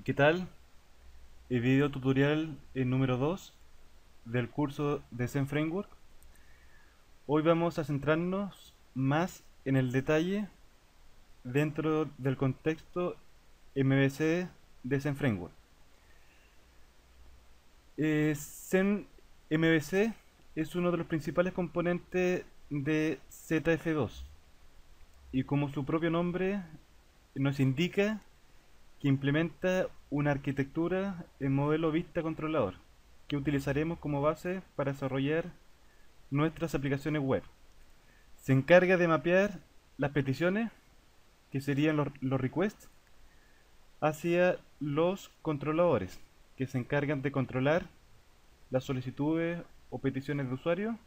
¿Qué tal? El video tutorial número 2 del curso de Zen Framework. Hoy vamos a centrarnos más en el detalle dentro del contexto MVC de Zen Framework. Zen MVC es uno de los principales componentes de ZF2 y, como su propio nombre nos indica, que implementa una arquitectura en modelo vista controlador que utilizaremos como base para desarrollar nuestras aplicaciones web. Se encarga de mapear las peticiones, que serían los requests, hacia los controladores, que se encargan de controlar las solicitudes o peticiones de usuario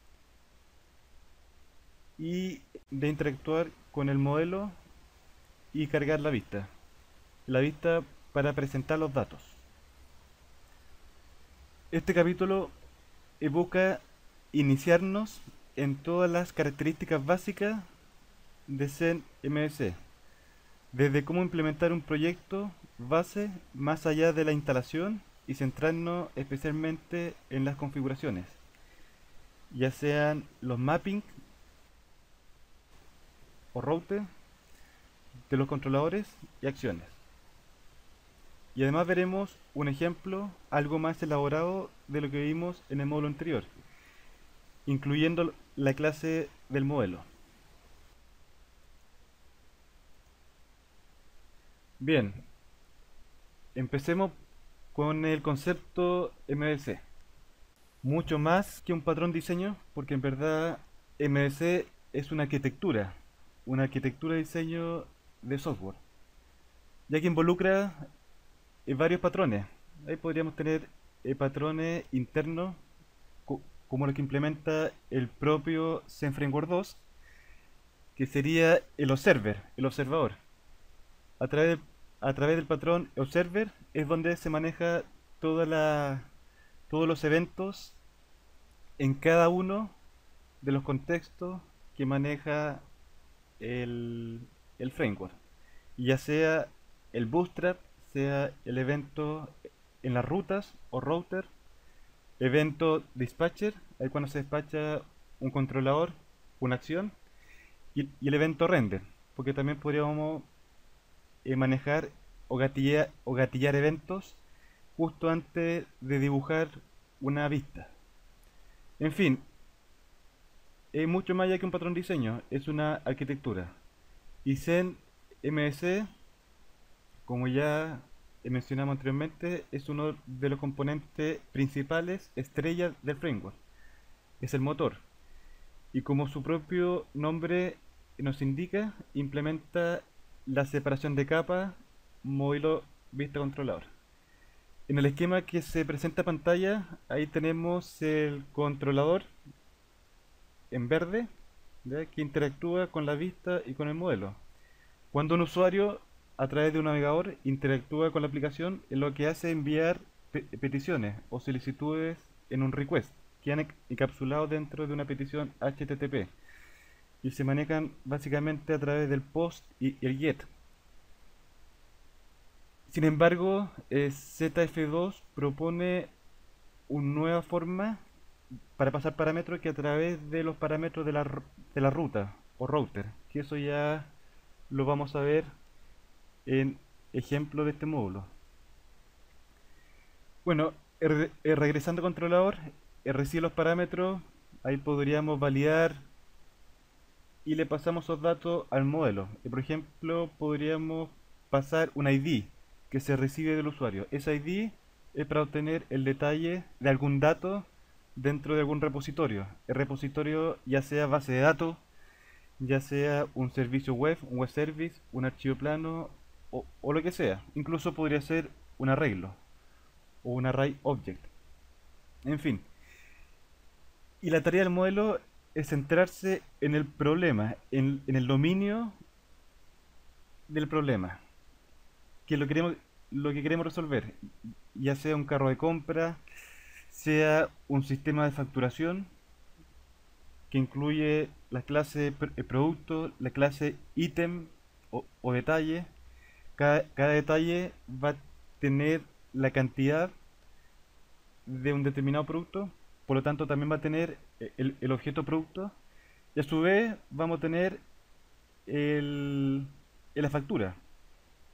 y de interactuar con el modelo y cargar la vista para presentar los datos. Este capítulo busca iniciarnos en todas las características básicas de Zen MVC, desde cómo implementar un proyecto base más allá de la instalación y centrarnos especialmente en las configuraciones, ya sean los mapping o router de los controladores y acciones. Y además veremos un ejemplo algo más elaborado de lo que vimos en el módulo anterior, incluyendo la clase del modelo. Bien, empecemos con el concepto MVC. Mucho más que un patrón diseño, porque en verdad MVC es una arquitectura de diseño de software, ya que involucra varios patrones. Ahí podríamos tener patrones internos, como lo que implementa el propio Zen Framework 2, que sería el observer, el observador. A través, a través del patrón observer es donde se maneja todos los eventos en cada uno de los contextos que maneja el, el framework. Ya sea el bootstrap, sea el evento en las rutas o router, evento dispatcher, ahí cuando se despacha un controlador, una acción, y el evento render, porque también podríamos manejar o gatillar eventos justo antes de dibujar una vista. En fin, es mucho más allá que un patrón de diseño, es una arquitectura. Y Zen MVC, como ya mencionamos anteriormente, es uno de los componentes principales, estrellas del framework. Es el motor. Y como su propio nombre nos indica, implementa la separación de capas modelo vista controlador. En el esquema que se presenta a pantalla, ahí tenemos el controlador en verde, ¿ya?, que interactúa con la vista y con el modelo. Cuando un usuario a través de un navegador interactúa con la aplicación, lo que hace es enviar peticiones o solicitudes en un request, que han encapsulados dentro de una petición HTTP y se manejan básicamente a través del post y el get. Sin embargo, ZF2 propone una nueva forma para pasar parámetros, que a través de los parámetros de la ruta o router, que eso ya lo vamos a ver en ejemplo de este módulo. Bueno, regresando al controlador, recibe los parámetros, ahí podríamos validar y le pasamos esos datos al modelo. Por ejemplo, podríamos pasar un ID que se recibe del usuario. Ese ID es para obtener el detalle de algún dato dentro de algún repositorio. El repositorio ya sea base de datos, ya sea un servicio web, un web service, un archivo plano o lo que sea. Incluso podría ser un arreglo o un array object. En fin. Y la tarea del modelo es centrarse en el problema, en el dominio del problema, que lo que queremos resolver, ya sea un carro de compra, sea un sistema de facturación que incluye la clase producto, la clase ítem o detalle. Cada detalle va tener la cantidad de un determinado producto, por lo tanto también va a tener el objeto producto, y a su vez vamos a tener el, la factura.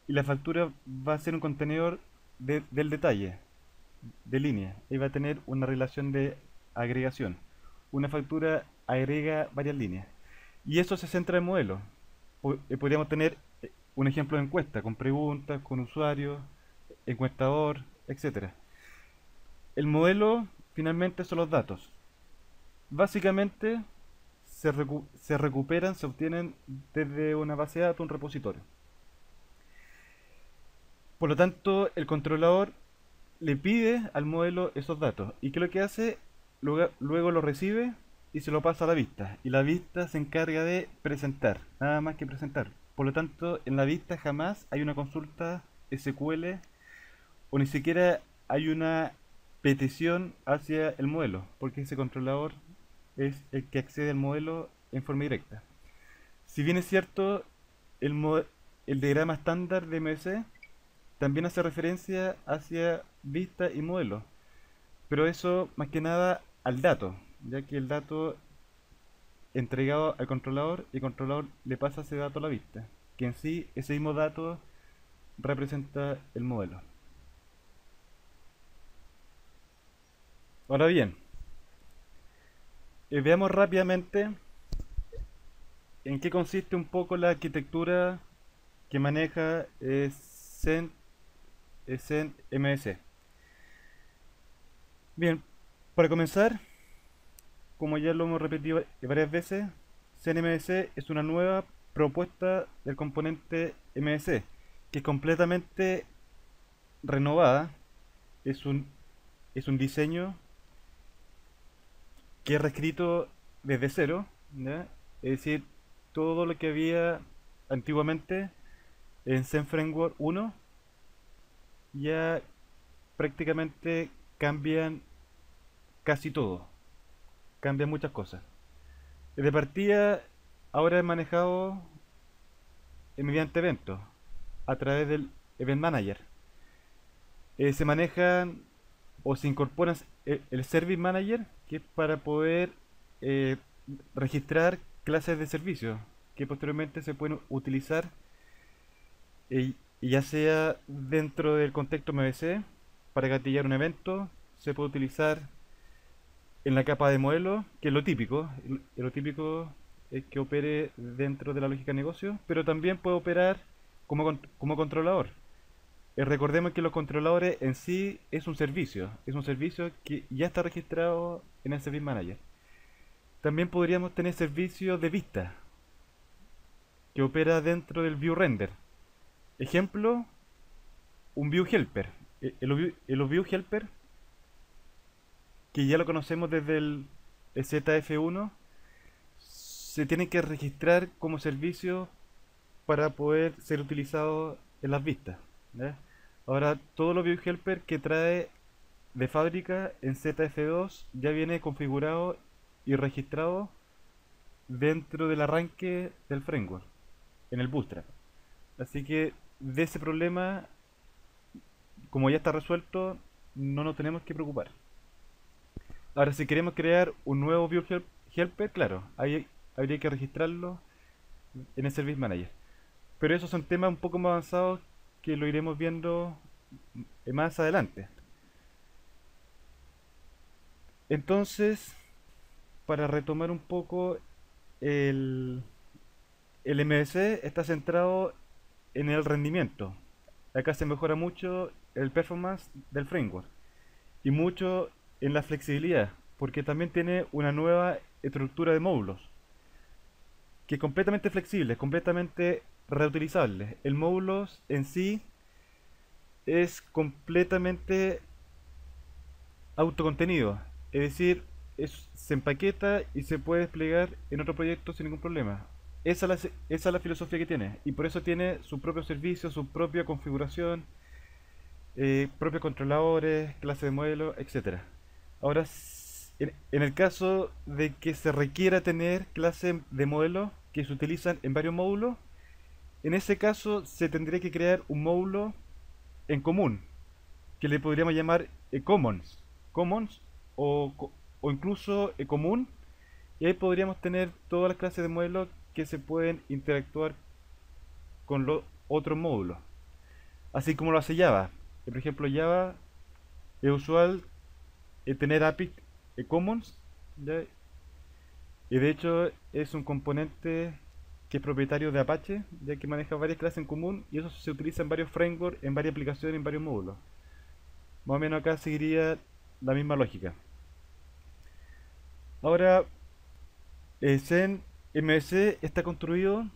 Y la factura va a ser un contenedor del detalle, de línea, y va a tener una relación de agregación. Una factura agrega varias líneas. Y eso se centra en modelos. Podríamos tener un ejemplo de encuesta, con preguntas, con usuarios, encuestador, etcétera. El modelo finalmente son los datos. Básicamente se recuperan, se obtienen desde una base de datos, un repositorio. Por lo tanto, el controlador le pide al modelo esos datos. ¿Y qué es lo que hace? Luego lo recibe y se lo pasa a la vista. Y la vista se encarga de presentar, nada más que presentar. Por lo tanto, en la vista jamás hay una consulta SQL o ni siquiera hay una petición hacia el modelo, porque ese controlador es el que accede al modelo en forma directa. Si bien es cierto, el diagrama estándar de MVC también hace referencia hacia vista y modelo, pero eso más que nada al dato, ya que el dato entregado al controlador y el controlador le pasa ese dato a la vista, que en sí ese mismo dato representa el modelo. Ahora bien, veamos rápidamente en qué consiste un poco la arquitectura que maneja Zen MS. Bien, para comenzar, como ya lo hemos repetido varias veces, ZenMVC es una nueva propuesta del componente MVC, que es completamente renovada. Es un diseño que es reescrito desde cero, ¿ya? Es decir, todo lo que había antiguamente en Zen Framework 1 ya prácticamente cambian casi todo, cambian muchas cosas. De partida, ahora es manejado mediante eventos, a través del Event Manager. Se manejan o se incorpora el Service Manager, que es para poder eh, registrar clases de servicios que posteriormente se pueden utilizar, ya sea dentro del contexto MVC para gatillar un evento. Se puede utilizar en la capa de modelo, que es lo típico. Lo típico es que opere dentro de la lógica de negocio, pero también puede operar como controlador. Recordemos que los controladores en sí es un servicio que ya está registrado en el Service Manager. También podríamos tener servicios de vista, que opera dentro del View Render. Ejemplo, un View Helper. El View Helper, que ya lo conocemos desde el ZF1, se tiene que registrar como servicio para poder ser utilizado en las vistas, ¿ya? Ahora, todos los View Helper que trae de fábrica en ZF2 ya viene configurado y registrado dentro del arranque del framework, en el Bootstrap. Así que de ese problema, como ya está resuelto, no nos tenemos que preocupar. Ahora, si queremos crear un nuevo View Helper, claro, ahí habría que registrarlo en el Service Manager. Pero esos son temas un poco más avanzados que lo iremos viendo más adelante. Entonces, para retomar un poco, el, el MVC está centrado en el rendimiento. Acá se mejora mucho el performance del framework y mucho en la flexibilidad, porque también tiene una nueva estructura de módulos que es completamente flexible, completamente reutilizable. El módulo en sí es completamente autocontenido, es decir, se empaqueta y se puede desplegar en otro proyecto sin ningún problema. Esa es la filosofía que tiene, y por eso tiene su propio servicio, su propia configuración, propios controladores, clase de modelo, etcétera. Ahora, en el caso de que se requiera tener clase de modelo que se utilizan en varios módulos, en ese caso se tendría que crear un módulo en común, que le podríamos llamar commons, commons o incluso común, y ahí podríamos tener todas las clases de modelos que se pueden interactuar con los otros módulos, así como lo hace Java. Por ejemplo, Java es usual tener API commons, ¿ya? Y de hecho es un componente que es propietario de Apache, ya que maneja varias clases en común y eso se utiliza en varios frameworks, en varias aplicaciones, en varios módulos. Más o menos acá seguiría la misma lógica. Ahora, Zen MVC está construido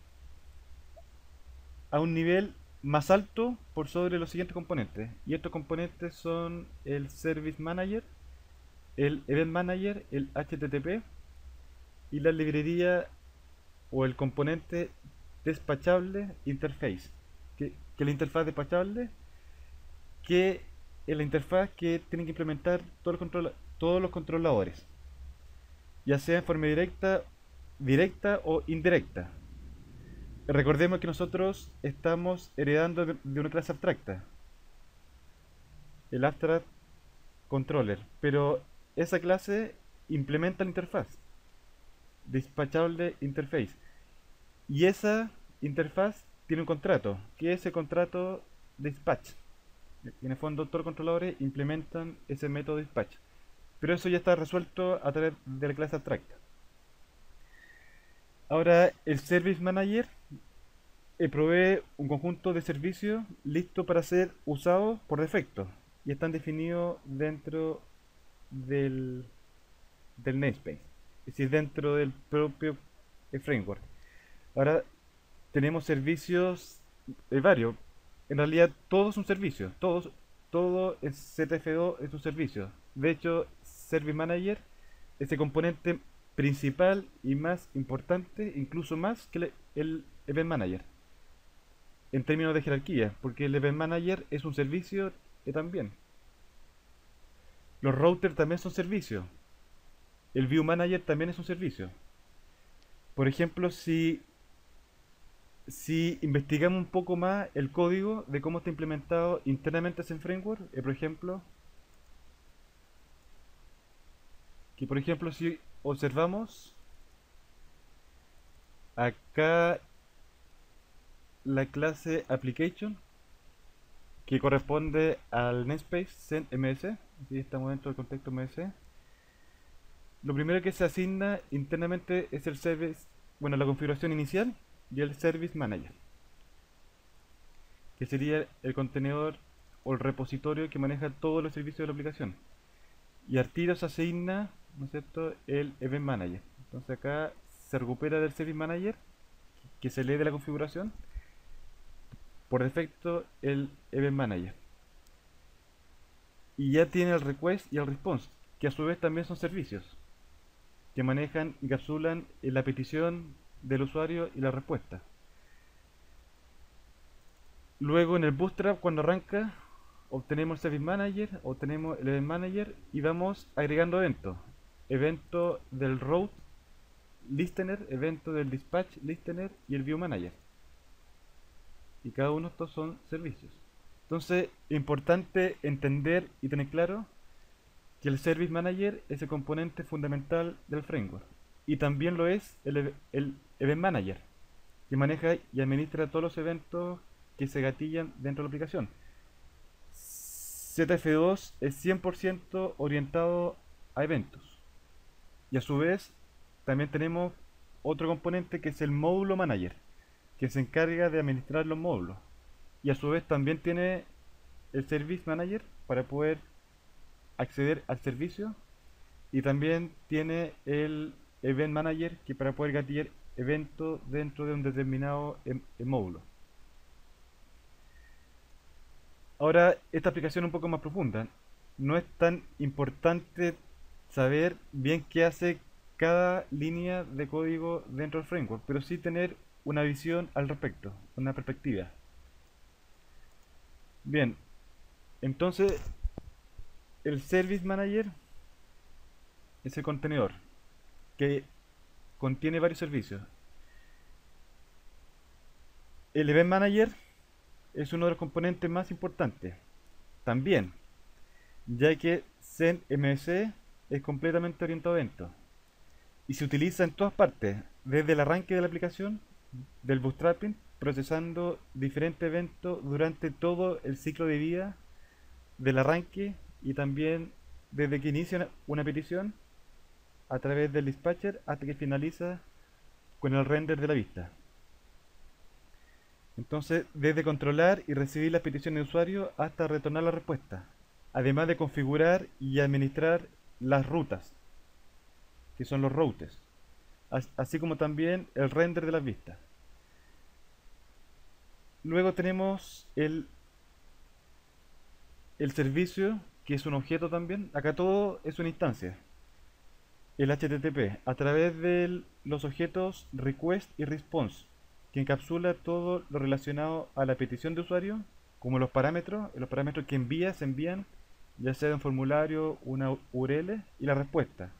a un nivel más alto por sobre los siguientes componentes. Y estos componentes son el Service Manager, el Event Manager, el HTTP y la librería o el componente despachable interface. Que la interfaz despachable, que es la interfaz que tienen que implementar todos los controladores, ya sea en forma directa o indirecta. Recordemos que nosotros estamos heredando de una clase abstracta, el Abstract Controller, pero esa clase implementa la interfaz, Dispatchable Interface, y esa interfaz tiene un contrato, que es el contrato dispatch. En el fondo, todos los controladores implementan ese método dispatch, pero eso ya está resuelto a través de la clase abstracta. Ahora, el Service Manager provee un conjunto de servicios listos para ser usados por defecto y están definidos dentro del, del namespace, es decir, dentro del propio framework. Ahora tenemos servicios varios. En realidad todos son servicios, todo en ZFO es un servicio. De hecho, Service Manager es el componente principal y más importante, incluso más que el Event Manager en términos de jerarquía, porque el Event Manager es un servicio también. Los routers también son servicios. El View Manager también es un servicio. Por ejemplo, si investigamos un poco más el código de cómo está implementado internamente ese framework, por ejemplo si observamos acá la clase application que corresponde al namespace Zen MS, así estamos dentro del contexto MS. Lo primero que se asigna internamente es el service, bueno, la configuración inicial y el service manager, que sería el contenedor o el repositorio que maneja todos los servicios de la aplicación. Y al tiro se asigna, ¿no es cierto?, el Event Manager. Entonces acá se recupera del Service Manager, que se lee de la configuración, por defecto el Event Manager. Y ya tiene el Request y el Response, que a su vez también son servicios, que manejan y capsulan la petición del usuario y la respuesta. Luego en el Bootstrap, cuando arranca, obtenemos el Service Manager, obtenemos el Event Manager y vamos agregando eventos. Evento del Route Listener, evento del Dispatch Listener y el View Manager. Y cada uno de estos son servicios. Entonces, es importante entender y tener claro que el Service Manager es el componente fundamental del framework. Y también lo es el Event Manager, que maneja y administra todos los eventos que se gatillan dentro de la aplicación. ZF2 es 100% orientado a eventos. Y a su vez, también tenemos otro componente que es el módulo manager, que se encarga de administrar los módulos. Y a su vez también tiene el service manager para poder acceder al servicio. Y también tiene el event manager que para poder gatillar eventos dentro de un determinado módulo. Ahora, esta aplicación es un poco más profunda. No es tan importante saber bien qué hace cada línea de código dentro del framework, pero sí tener una visión al respecto, una perspectiva. Bien, entonces el Service Manager es el contenedor que contiene varios servicios. El Event Manager es uno de los componentes más importantes también, ya que Zen MVC es completamente orientado a eventos y se utiliza en todas partes, desde el arranque de la aplicación, del bootstrapping, procesando diferentes eventos durante todo el ciclo de vida del arranque y también desde que inicia una petición a través del dispatcher hasta que finaliza con el render de la vista. Entonces, desde controlar y recibir las peticiones de usuario hasta retornar la respuesta, además de configurar y administrar las rutas, que son los routes, así como también el render de las vistas. Luego tenemos el servicio, que es un objeto también. Acá todo es una instancia. El HTTP, a través de los objetos request y response, que encapsula todo lo relacionado a la petición de usuario, como los parámetros que envía, se envían, ya sea un formulario, una URL, y la respuesta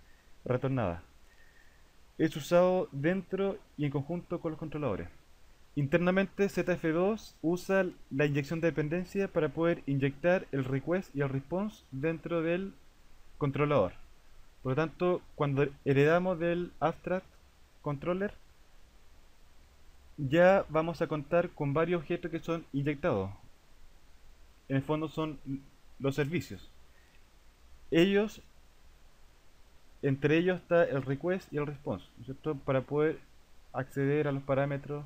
retornada. Es usado dentro y en conjunto con los controladores. Internamente ZF2 usa la inyección de dependencia para poder inyectar el request y el response dentro del controlador. Por lo tanto, cuando heredamos del abstract controller, ya vamos a contar con varios objetos que son inyectados. En el fondo son los servicios. Ellos, entre ellos está el request y el response, ¿no es cierto? Para poder acceder a los parámetros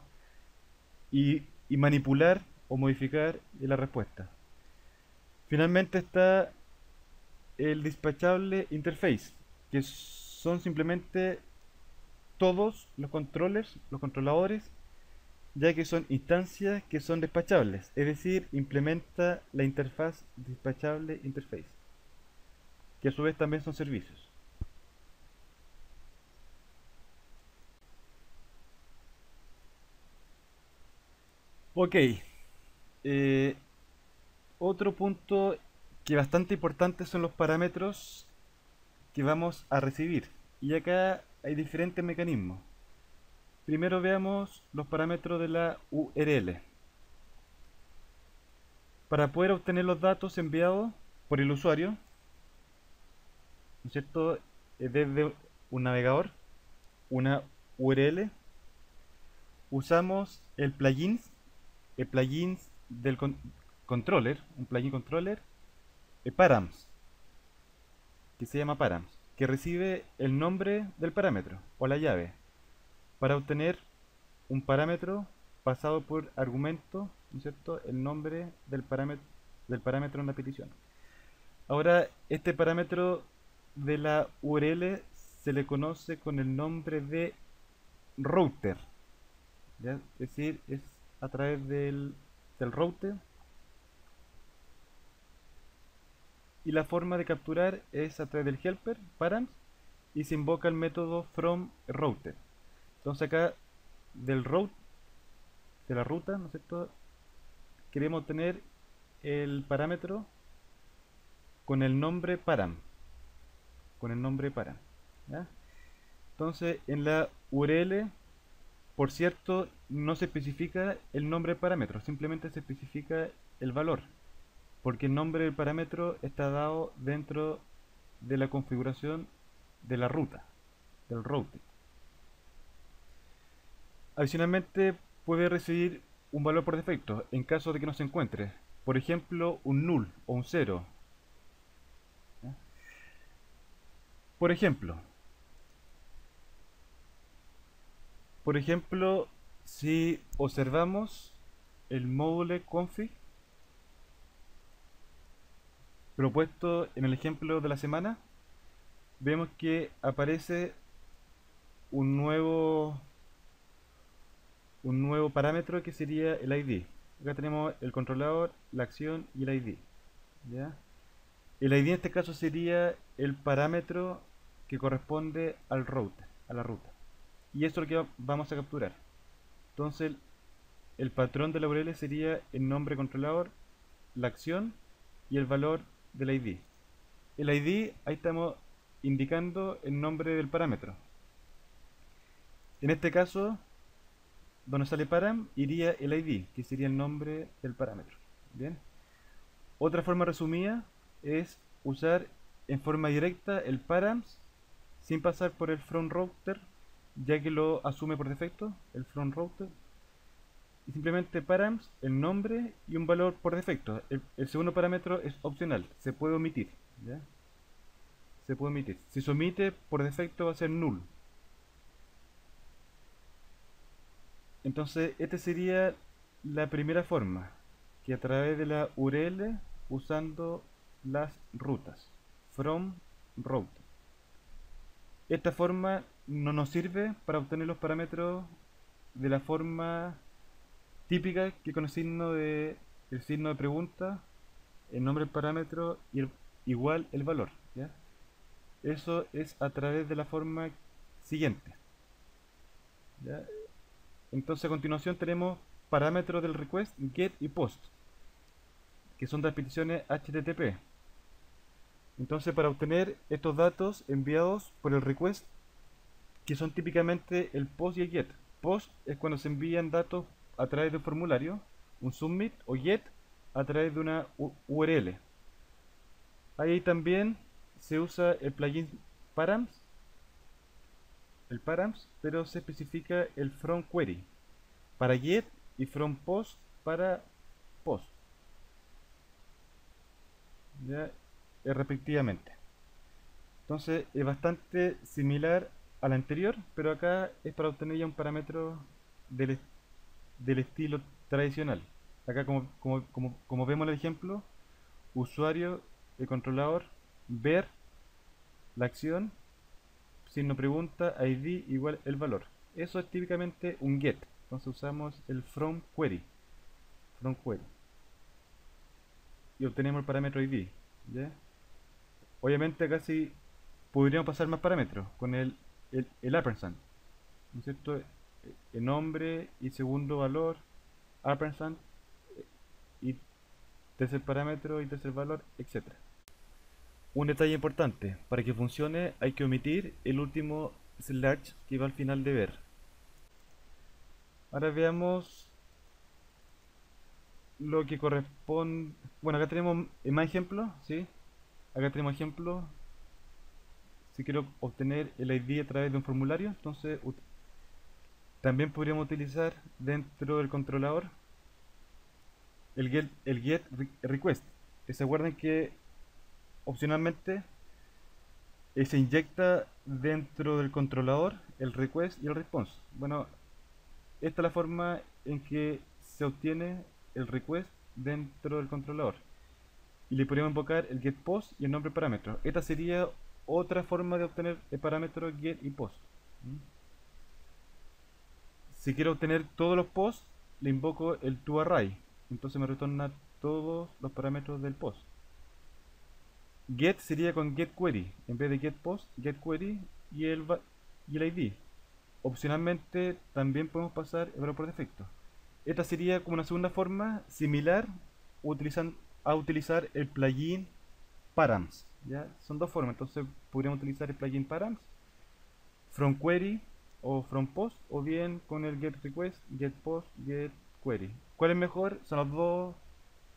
y manipular o modificar la respuesta. Finalmente está el dispatchable interface, que son simplemente todos los controllers, los controladores, ya que son instancias que son despachables, es decir, implementa la interfaz dispatchable interface, que a su vez también son servicios. Ok, eh, otro punto que bastante importante son los parámetros que vamos a recibir. Y acá hay diferentes mecanismos. Primero veamos los parámetros de la URL. Para poder obtener los datos enviados por el usuario, ¿no es cierto? Desde un navegador, una URL, usamos el plugin del controller, un plugin controller, params, que se llama params, que recibe el nombre del parámetro o la llave para obtener un parámetro pasado por argumento, ¿no es cierto? El nombre del parámetro en la petición. Ahora, este parámetro de la URL se le conoce con el nombre de router, ¿ya? Es decir, es a través del router, y la forma de capturar es a través del helper params y se invoca el método from router. Entonces acá del route, de la ruta, ¿no es cierto? Queremos tener el parámetro con el nombre param, con el nombre param, ¿ya? Entonces en la URL, por cierto, no se especifica el nombre del parámetro, simplemente se especifica el valor, porque el nombre del parámetro está dado dentro de la configuración de la ruta, del routing. Adicionalmente, puede recibir un valor por defecto en caso de que no se encuentre, por ejemplo, un null o un 0. ¿Ya? Por ejemplo, si observamos el módulo config propuesto en el ejemplo de la semana, vemos que aparece un nuevo parámetro que sería el ID. Acá tenemos el controlador, la acción y el ID, ¿ya? El ID en este caso sería el parámetro que corresponde al router, a la ruta. Y eso es lo que vamos a capturar. Entonces el patrón de la URL sería el nombre controlador, la acción y el valor del ID. El ID, ahí estamos indicando el nombre del parámetro. En este caso, donde sale param, iría el ID, que sería el nombre del parámetro. Bien. Otra forma resumida es usar en forma directa el params sin pasar por el front router, ya que lo asume por defecto el front router. Y simplemente params, el nombre y un valor por defecto. El segundo parámetro es opcional, se puede omitir, ¿ya? Se puede omitir. Si se omite, por defecto va a ser null. Entonces, esta sería la primera forma, que a través de la URL usando las rutas from router. Esta forma no nos sirve para obtener los parámetros de la forma típica, que con el signo de pregunta, el nombre del parámetro y igual el valor, ¿ya? Eso es a través de la forma siguiente, ¿ya? Entonces a continuación tenemos parámetros del request, get y post, que son las peticiones HTTP. Entonces para obtener estos datos enviados por el request, que son típicamente el post y el get. Post es cuando se envían datos a través de un formulario, un submit, o get a través de una URL. Ahí también se usa el plugin params, pero se especifica el from query para get y from post para post, ¿ya? Respectivamente. Entonces es bastante similar al anterior, pero acá es para obtener ya un parámetro del estilo tradicional. Acá como vemos el ejemplo, usuario, el controlador, ver, la acción, signo pregunta, ID igual el valor. Eso es típicamente un get. Entonces usamos el from query. Y obtenemos el parámetro ID, ¿ya? Obviamente acá sí podríamos pasar más parámetros con el ampersand, ¿no es cierto? El nombre y segundo valor, ampersand, y tercer parámetro y tercer valor, etcétera. Un detalle importante, para que funcione hay que omitir el último slash que va al final de ver. Ahora veamos lo que corresponde. Bueno, acá tenemos más ejemplos, ¿sí? Acá tenemos ejemplos. Si quiero obtener el ID a través de un formulario, entonces también podríamos utilizar dentro del controlador el get request. Se acuerdan que opcionalmente se inyecta dentro del controlador el request y el response. Bueno, esta es la forma en que se obtiene el request dentro del controlador. Y le podríamos invocar el get post y el nombre parámetro. Esta sería otra forma de obtener el parámetro get y post. Si quiero obtener todos los posts, le invoco el toArray. Entonces me retorna todos los parámetros del post. Get sería con getQuery. En vez de getPost, getQuery y el ID. Opcionalmente también podemos pasar el valor por defecto. Esta sería como una segunda forma similar a utilizar el plugin params, ¿ya? Son dos formas, entonces podríamos utilizar el plugin params from query o from post, o bien con el get request, get post, get query. ¿Cuál es mejor? Son las dos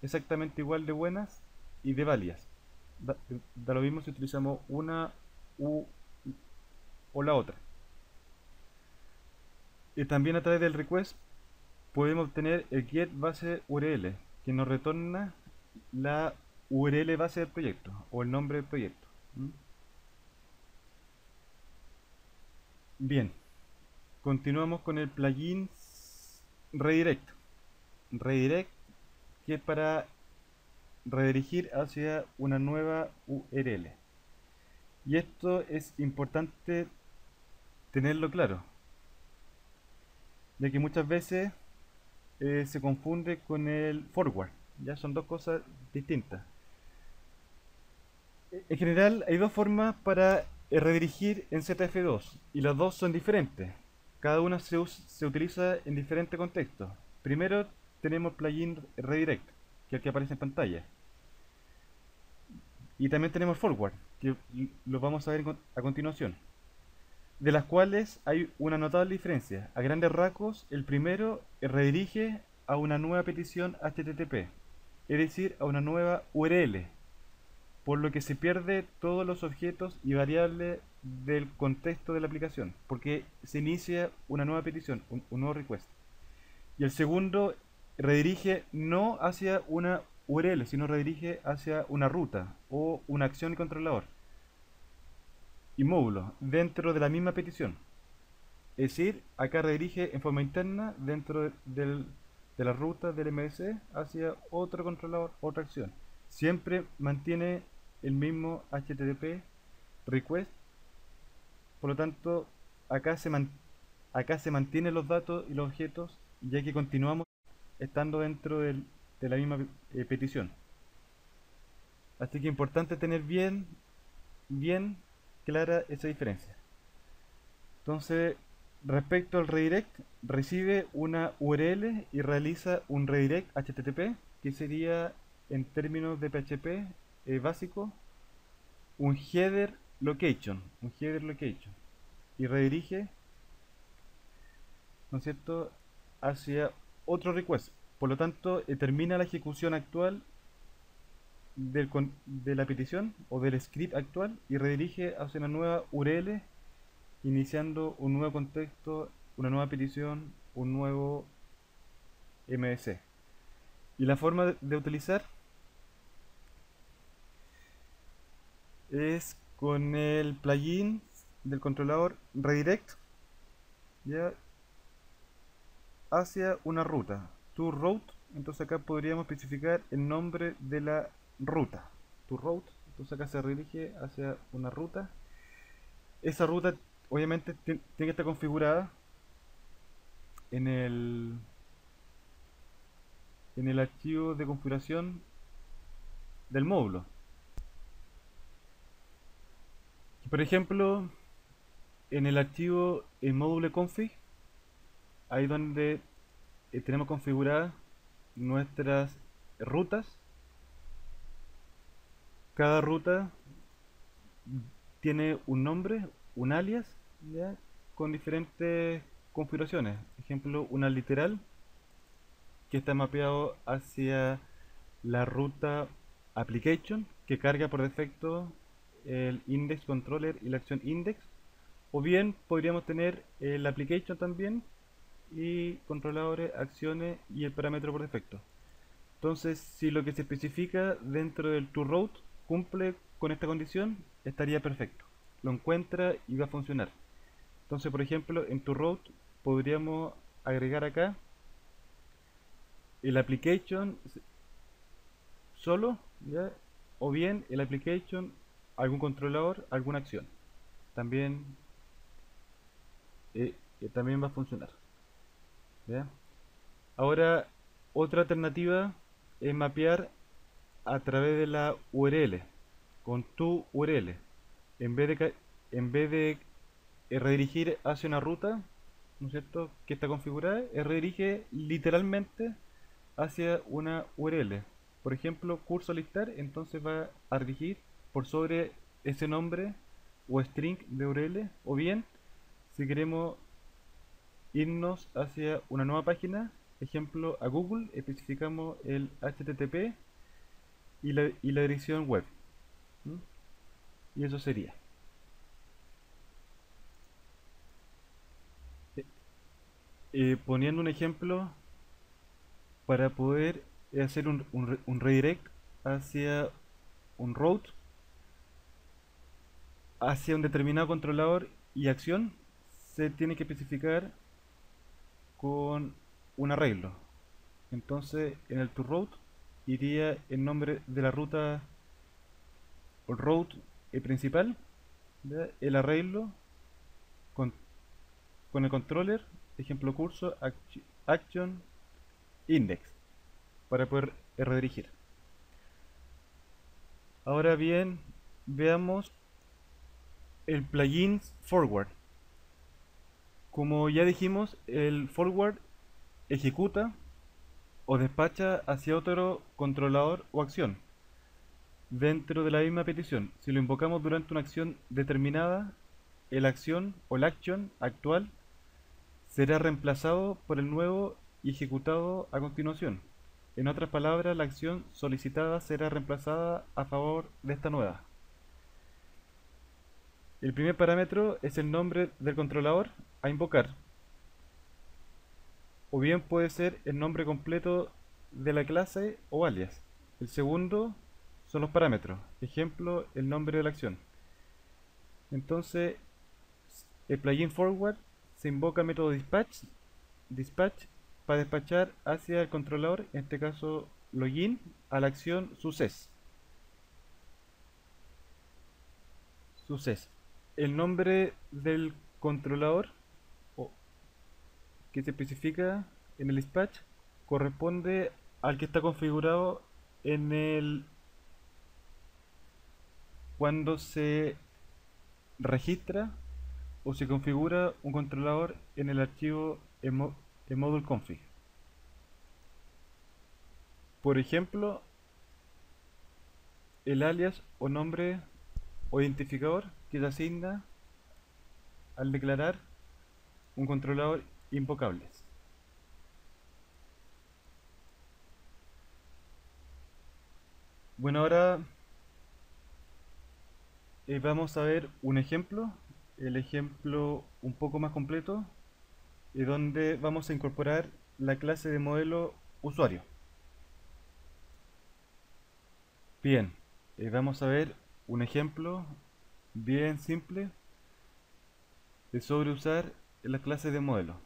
exactamente igual de buenas y de válidas. Da lo mismo si utilizamos una o la otra. Y también a través del request podemos obtener el get base URL, que nos retorna la URL base del proyecto o el nombre del proyecto. Bien, continuamos con el plugin redirect. Redirect, que es para redirigir hacia una nueva URL. Y esto es importante tenerlo claro, ya que muchas veces se confunde con el forward. Ya son dos cosas distintas. En general hay dos formas para redirigir en ZF2 y las dos son diferentes. Cada una se utiliza en diferentes contextos. Primero tenemos el plugin redirect, que es el que aparece en pantalla. Y también tenemos forward, que lo vamos a ver a continuación, de las cuales hay una notable diferencia. A grandes rasgos, el primero redirige a una nueva petición HTTP, es decir, a una nueva URL. por lo que se pierde todos los objetos y variables del contexto de la aplicación, porque se inicia una nueva petición, un nuevo request. Y el segundo redirige no hacia una URL, sino redirige hacia una ruta o una acción y controlador y módulo dentro de la misma petición. Es decir, acá redirige en forma interna dentro de la ruta del MVC hacia otro controlador, otra acción. Siempre mantiene el mismo HTTP request, por lo tanto acá se mantienen los datos y los objetos, ya que continuamos estando dentro de la misma petición. Así que es importante tener bien clara esa diferencia. Entonces, respecto al redirect, recibe una URL y realiza un redirect HTTP, que sería en términos de PHP básico un header location, y redirige, ¿no es cierto?, hacia otro request. Por lo tanto, termina la ejecución actual de la petición o del script actual y redirige hacia una nueva URL, iniciando un nuevo contexto, una nueva petición, un nuevo MVC. Y la forma de utilizar es con el plugin del controlador redirect, ya, hacia una ruta, to route. Entonces acá podríamos especificar el nombre de la ruta, to route. Entonces acá se redirige hacia una ruta. Esa ruta obviamente tiene que estar configurada en el archivo de configuración del módulo. Por ejemplo, en el archivo en módulo config, ahí donde tenemos configuradas nuestras rutas. Cada ruta tiene un nombre, un alias, ¿ya?, con diferentes configuraciones. Ejemplo, una literal que está mapeado hacia la ruta application, que carga por defecto el index controller y la acción index. O bien podríamos tener el application también y controladores, acciones y el parámetro por defecto. Entonces, si lo que se especifica dentro del toRoute cumple con esta condición, estaría perfecto. Lo encuentra y va a funcionar. Entonces, por ejemplo, en toRoute podríamos agregar acá el application solo, ¿ya?, o bien el application, algún controlador, alguna acción. También, también va a funcionar, ¿ya? Ahora, otra alternativa es mapear a través de la URL, con tu URL. En vez de redirigir hacia una ruta, ¿no es cierto?, que está configurada, redirige literalmente hacia una URL. Por ejemplo, curso listar, entonces va a dirigir por sobre ese nombre o string de URL. O bien, si queremos irnos hacia una nueva página, ejemplo a Google, especificamos el HTTP y la dirección web. ¿Mm? Y eso sería. Poniendo un ejemplo, para poder hacer un redirect hacia un route, hacia un determinado controlador y acción, se tiene que especificar con un arreglo. Entonces, en el toRoute iría el nombre de la ruta o route principal, ¿ya?, el arreglo con, con el controller, ejemplo curso, action, index, para poder redirigir. Ahora bien, veamos el plugin forward. Como ya dijimos, el forward ejecuta o despacha hacia otro controlador o acción dentro de la misma petición. Si lo invocamos durante una acción determinada, el acción o la action actual será reemplazado por el nuevo y ejecutado a continuación. En otras palabras, la acción solicitada será reemplazada a favor de esta nueva. El primer parámetro es el nombre del controlador a invocar, o bien puede ser el nombre completo de la clase o alias. El segundo son los parámetros, ejemplo, el nombre de la acción. Entonces, el plugin forward se invoca el método dispatch para despachar hacia el controlador, en este caso login, a la acción success. El nombre del controlador que se especifica en el dispatch corresponde al que está configurado en el cuando se registra o se configura un controlador en el archivo module config. Por ejemplo, el alias o nombre o identificador que se asigna al declarar un controlador invocable. Bueno, ahora vamos a ver un ejemplo, el ejemplo un poco más completo, donde vamos a incorporar la clase de modelo usuario. Bien, vamos a ver un ejemplo bien simple sobre usar la clase de modelo.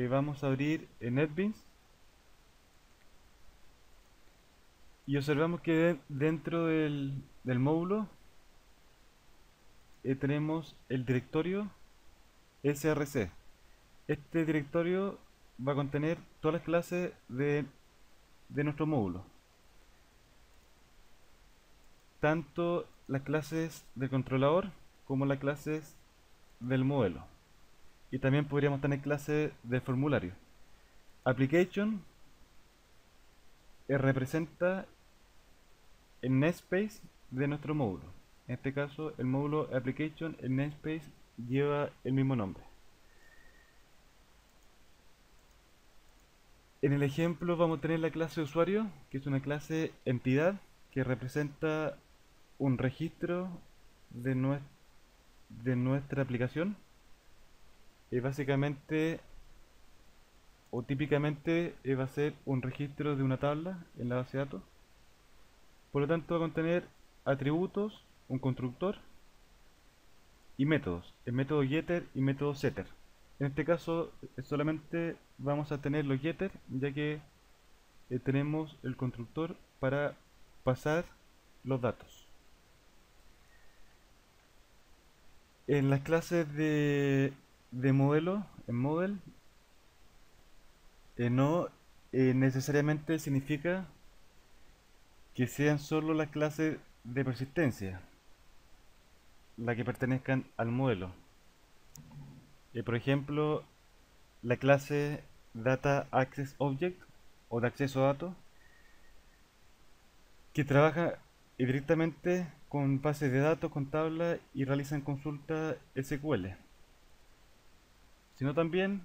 Vamos a abrir en NetBeans y observamos que dentro del módulo tenemos el directorio src. Este directorio va a contener todas las clases de nuestro módulo, tanto las clases del controlador como las clases del modelo, y también podríamos tener clases del formulario. Application representa el namespace de nuestro módulo. En este caso, el módulo application, el namespace lleva el mismo nombre. En el ejemplo vamos a tener la clase usuario, que es una clase entidad que representa un registro de nuestra aplicación. Básicamente o típicamente va a ser un registro de una tabla en la base de datos. Por lo tanto, va a contener atributos, un constructor y métodos, el método getter y método setter. En este caso solamente vamos a tener los getter, ya que tenemos el constructor para pasar los datos. En las clases de modelo, en model, no necesariamente significa que sean solo las clases de persistencia las que pertenezcan al modelo. Por ejemplo, la clase Data Access Object o de acceso a datos, que trabaja directamente con bases de datos, con tablas y realizan consultas SQL, sino también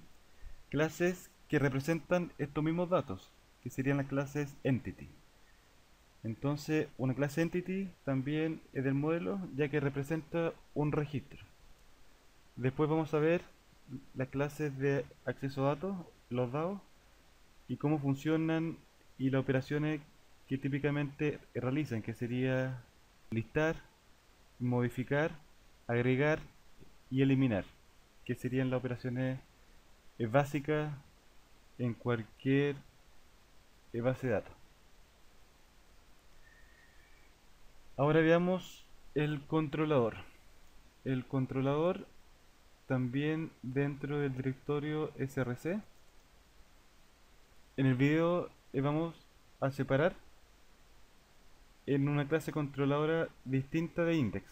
clases que representan estos mismos datos, que serían las clases Entity. Entonces, una clase Entity también es del modelo, ya que representa un registro. Después vamos a ver las clases de acceso a datos, los DAO, y cómo funcionan y las operaciones que típicamente realizan, que sería listar, modificar, agregar y eliminar, que serían las operaciones básicas en cualquier base de datos. Ahora veamos el controlador. El controlador también dentro del directorio src. En el video vamos a separar en una clase controladora distinta de index.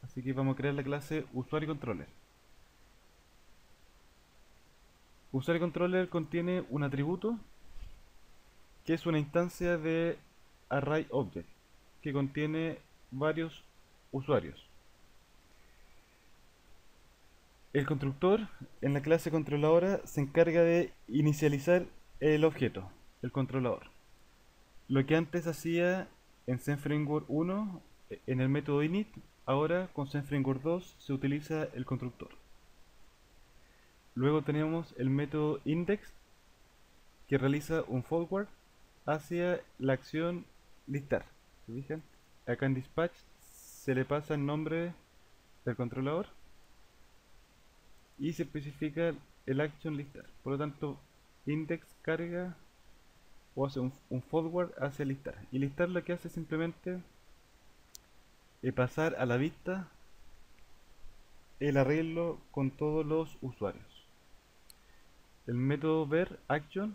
Así que vamos a crear la clase usuario controller. Usuario controller contiene un atributo que es una instancia de ArrayObject que contiene varios usuarios. El constructor en la clase controladora se encarga de inicializar el objeto. el controlador. Lo que antes hacía en Zen Framework 1 en el método init, ahora con Zen Framework 2 se utiliza el constructor. Luego tenemos el método index, que realiza un forward hacia la acción listar. ¿Se fijan? Acá en dispatch se le pasa el nombre del controlador y se especifica el action listar. Por lo tanto, index carga o hace un forward hacia listar. Y listar lo que hace es simplemente pasar a la vista el arreglo con todos los usuarios. El método ver action,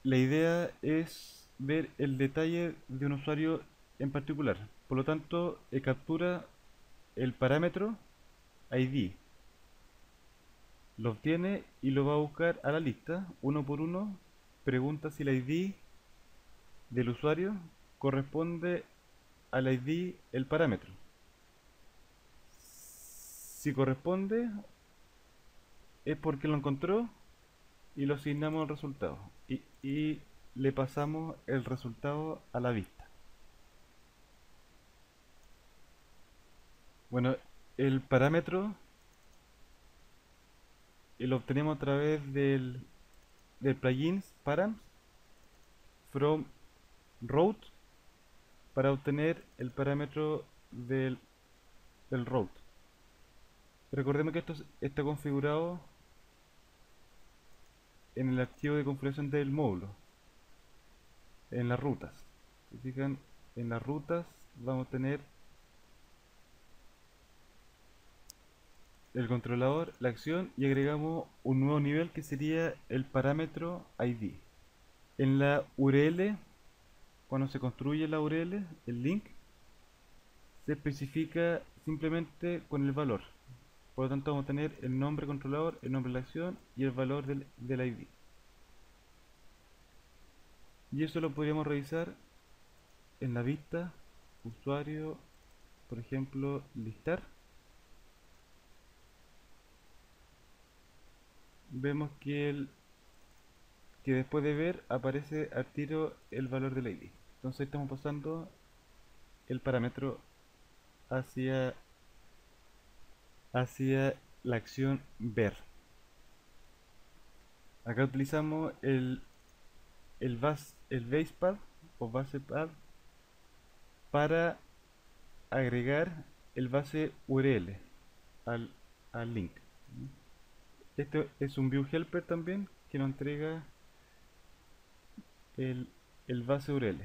la idea es ver el detalle de un usuario en particular. Por lo tanto, captura el parámetro ID, lo obtiene y lo va a buscar a la lista uno por uno. Pregunta si el ID del usuario corresponde al ID el parámetro. Si corresponde es porque lo encontró y lo asignamos al resultado y le pasamos el resultado a la vista. Bueno, el parámetro lo obtenemos a través del plugin params from route para obtener el parámetro del route. Recordemos que esto está configurado en el archivo de configuración del módulo, en las rutas. Si fijan, en las rutas vamos a tener el controlador, la acción, y agregamos un nuevo nivel que sería el parámetro ID. En la URL, cuando se construye la URL, el link, se especifica simplemente con el valor. Por lo tanto vamos a tener el nombre controlador, el nombre de la acción y el valor del ID. Y eso lo podríamos revisar en la vista usuario, por ejemplo, listar. Vemos que después de ver aparece al tiro el valor del ID. Entonces estamos pasando el parámetro hacia la acción ver. Acá utilizamos el basepad o basepad para agregar el base URL al link. Este es un view helper también que nos entrega el base URL.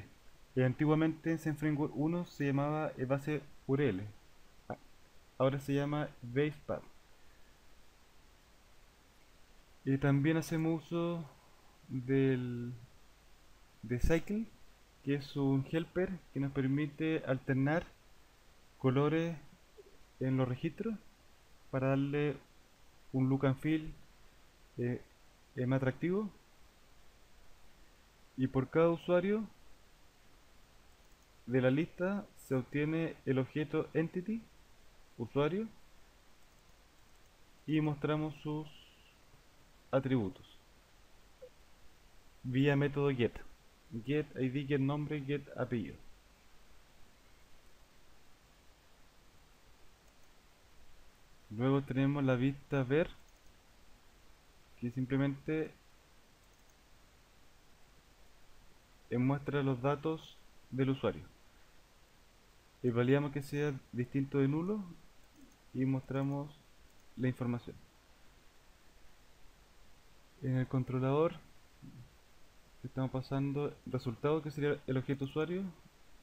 Antiguamente en Zen Framework 1 se llamaba base URL, ahora se llama basepad. Y también hacemos uso de Cycle, que es un helper que nos permite alternar colores en los registros para darle un look and feel más atractivo. Y por cada usuario de la lista se obtiene el objeto entity usuario y mostramos sus atributos vía método get id, get nombre, get apellido. Luego tenemos la vista ver, que simplemente muestra los datos del usuario. Validamos que sea distinto de nulo y mostramos la información. En el controlador estamos pasando resultado, que sería el objeto usuario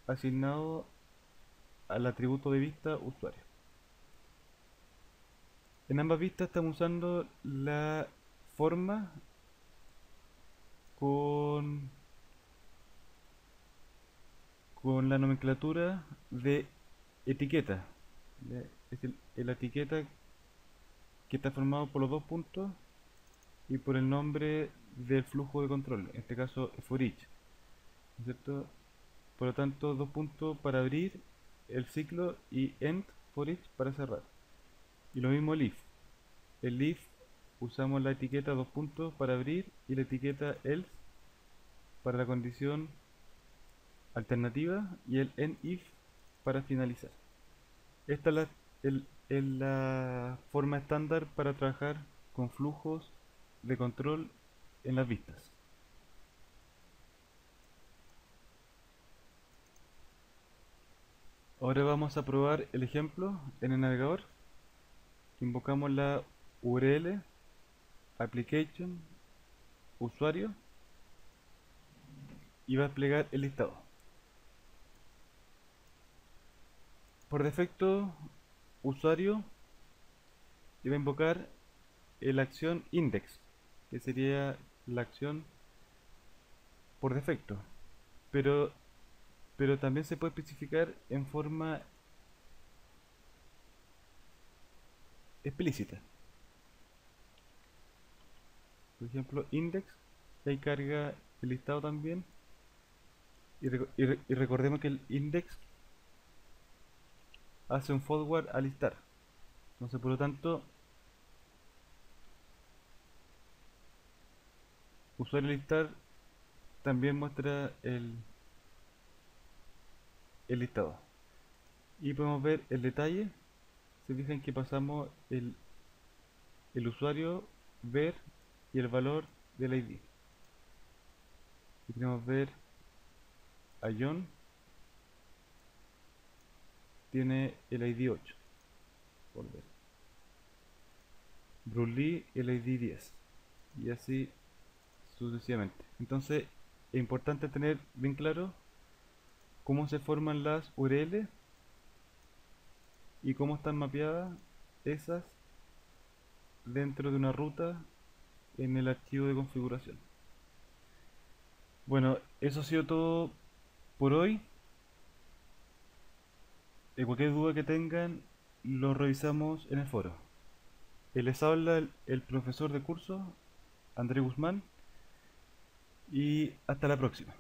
asignado al atributo de vista usuario. En ambas vistas estamos usando la forma con la nomenclatura de etiqueta. Es la etiqueta que está formado por los dos puntos y por el nombre del flujo de control, en este caso for each, ¿no es cierto? Por lo tanto, dos puntos para abrir el ciclo y end for each para cerrar. Y lo mismo el if. El if usamos la etiqueta dos puntos para abrir y la etiqueta else para la condición alternativa y el endif para finalizar. Esta es la forma estándar para trabajar con flujos de control en las vistas. Ahora vamos a probar el ejemplo en el navegador. Invocamos la URL application usuario y va a desplegar el listado. Por defecto, usuario iba a invocar la acción index, que sería la acción por defecto, pero, pero también se puede especificar en forma explícita. Por ejemplo, index, y ahí carga el listado también. Y recordemos que el index hace un forward al listar. Entonces, por lo tanto, usuario listar también muestra el listado. Y podemos ver el detalle. Se fijan que pasamos el usuario, ver y el valor del ID. Si queremos ver a John, tiene el ID 8, por ver. Bruce Lee el ID 10 y así sucesivamente. Entonces es importante tener bien claro cómo se forman las URL y cómo están mapeadas esas dentro de una ruta en el archivo de configuración. Bueno, eso ha sido todo por hoy. Cualquier duda que tengan lo revisamos en el foro. Les habla el profesor de curso, André Guzmán, y hasta la próxima.